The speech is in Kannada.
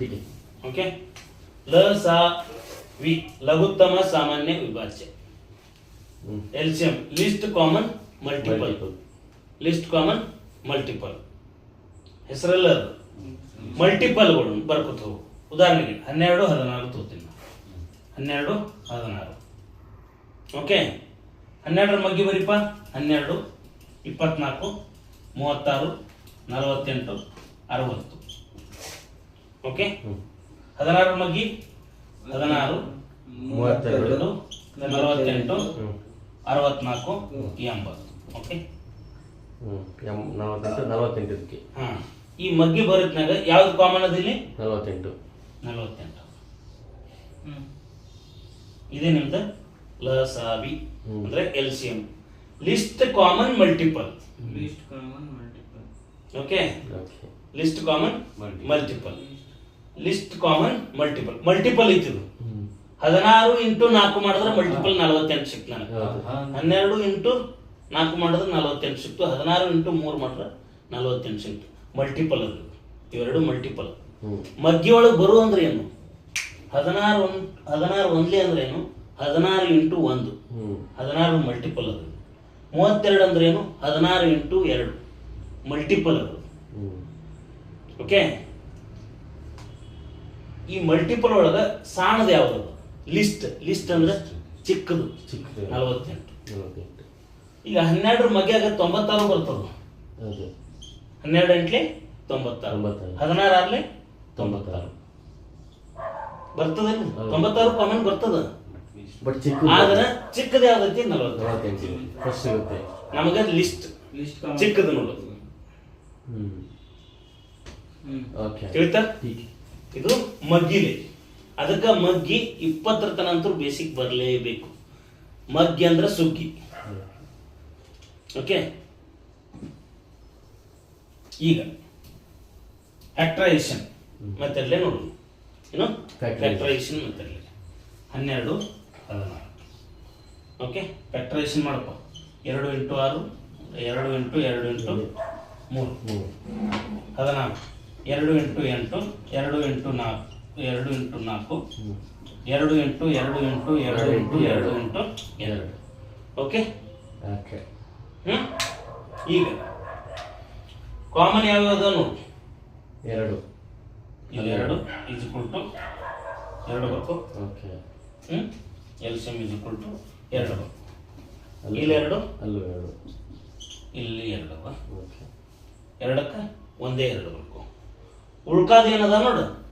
ठीक है. ओके. ल सा ವಿ ಲಘುತ್ತಮ ಸಾಮಾನ್ಯ ವಿಭಾಜ್ಯ. LCM list common multiple. List common multiple ಹೆಸರಲ್ಲ ಮಲ್ಟಿಪಲ್ಗಳು ಬರ್ಕೋತ ಹೋಗು. ಉದಾಹರಣೆಗೆ 12 16 ತೋತೀನಿ. 12 16 ಓಕೆ. 12ರ ಮಗ್ಗಿ ಬರೀಪ. 12 24 36 48 60 ಓಕೆ. 16ರ ಮಗ್ಗಿ 16 32 48 64 80 ಓಕೆ. 48 ಇದಕ್ಕೆ. ಹಾಂ, ಈ ಮಗ್ಗಿ ಬರೋದ್ನಾಗ ಯಾವ್ದು ಕಾಮನ್ ಅದ ಇಲ್ಲಿ? 48. ಇದೇ ನಿಮ್ದು ಲಸಾವಿ ಅಂದ್ರೆ LCM list common multiple. Okay. List common multiple. List common multiple. Multiple ಐತಿದು 16 ಇಂಟು 4 ಮಾಡಿದ್ರೆ ಮಲ್ಟಿಪಲ್ 48 ಸಿಕ್ತು ನನಗೆ. 12 ಇಂಟು 4 ಮಾಡಿದ್ರೆ 48 ಸಿಕ್ತು. 16 ಇಂಟು 3 ಮಾಡಿದ್ರೆ 48 ಸಿಕ್ತು. ಮಲ್ಟಿಪಲ್ ಅದು. ಇವೆರಡು ಮಲ್ಟಿಪಲ್. ಮಗ್ಗಿ ಒಳಗೆ ಬರು ಅಂದ್ರೆ ಏನು? 16 ಒಂದ್ಲಿ ಅಂದ್ರೆ ಏನು? 16 ಇಂಟು 1 16 ಮಲ್ಟಿಪಲ್ ಅದು. 32 ಅಂದ್ರೆ ಏನು? 16 ಇಂಟು 2 ಮಲ್ಟಿಪಲ್ ಅದು. ಓಕೆ. ಈ ಮಲ್ಟಿಪಲ್ ಒಳಗ ಸಾಣದ ಯಾವ್ದು? ಲಿಸ್ಟ್. ಲಿಸ್ಟ್ ಅಂದ್ರೆ ಚಿಕ್ಕದು 48. ಈಗ 12 ಮಗ್ಯಾಗ 96 ಬರ್ತದ. 12 ಎಂಟ್ಲೆ 96, 16 ಆರ್ಲೆ 96 ಬರ್ತದ. 96 ಕಾಮನ್ ಬರ್ತದ. ಆದ್ರೆ ಚಿಕ್ಕದ ಯಾವ್ದೈತಿ? 48. ನಮಗ ಲಿಸ್ಟ್ ಚಿಕ್ಕದು ನೋಡೋದು. ತಿಳಿತಾ? ಇದು ಮಗ್ಗಿಲೆ. ಅದಕ್ಕೆ ಮಗ್ಗಿ 20ರ ತನ ಅಂತೂ ಬೇಸಿಕ್ ಬರಲೇಬೇಕು. ಮಗ್ಗಿ ಅಂದ್ರೆ ಸುಗ್ಗಿ. ಓಕೆ. ಈಗ ಫ್ಯಾಕ್ಟರೈಸೇಷನ್ ಮೆಥಡ್ಲೇ ನೋಡೋಣ. ಏನು ಫ್ಯಾಕ್ಟರೈಸೇಷನ್ ಮೆಥಡ್ಲೇ 12 16 ಓಕೆ. ಫ್ಯಾಕ್ಟರೈಸೇಷನ್ ಮಾಡಪ್ಪ. 2 into 6 2 into 2 into 3 14. 2 into 8 2 into 4 2 into 4 2 into 2 into 2 into 2 into 2 okay. ಈಗ ಕಾಮನ್ ಯಾವ್ಯಾವ ನೋಡಿ. 2 ಇಲ್ಲಿ 2 ಈಸ್ ಈಕ್ವಲ್ ಟು 2 ಬೇಕು. ಎಲ್ಸಿಎಂ ಈಸ್ ಈಕ್ವಲ್ ಟು 2 ಬೇಕು. ಇಲ್ಲಿ 2 ಇಲ್ಲಿ 2 2ಕ್ಕೆ ಒಂದೇ 2 ಬೇಕು. ಉಳ್ಕಾದ ಏನದ ನೋಡು.